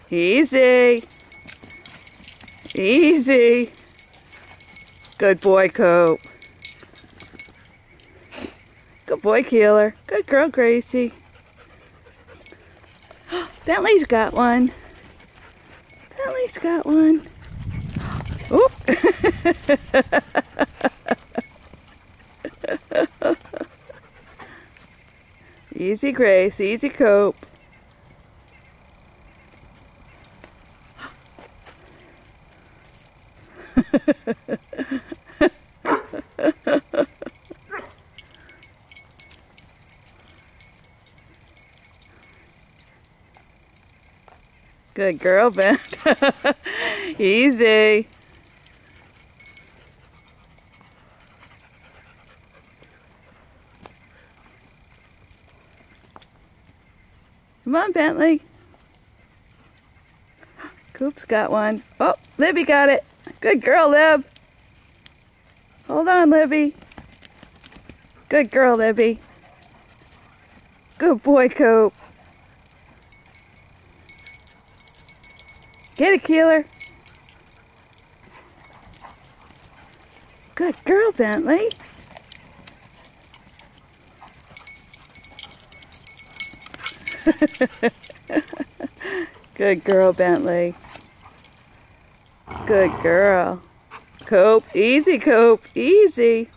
Easy. Easy. Good boy, Cope. Good boy, Keeler. Good girl, Gracie. Bentley's got one. Bentley's got one. Oop. Easy, Grace. Easy, Cope. Good girl, Ben. Easy. Come on, Bentley. Coop's got one. Oh, Libby got it. Good girl, Lib. Hold on, Libby. Good girl, Libby. Good boy, Coop. Get it, Keeler. Good girl, Bentley. Good girl, Bentley. Good girl. Cope. Easy, Cope. Easy.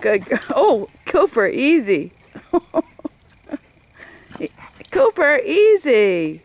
Good girl. Oh, Cooper, easy. Cooper, easy.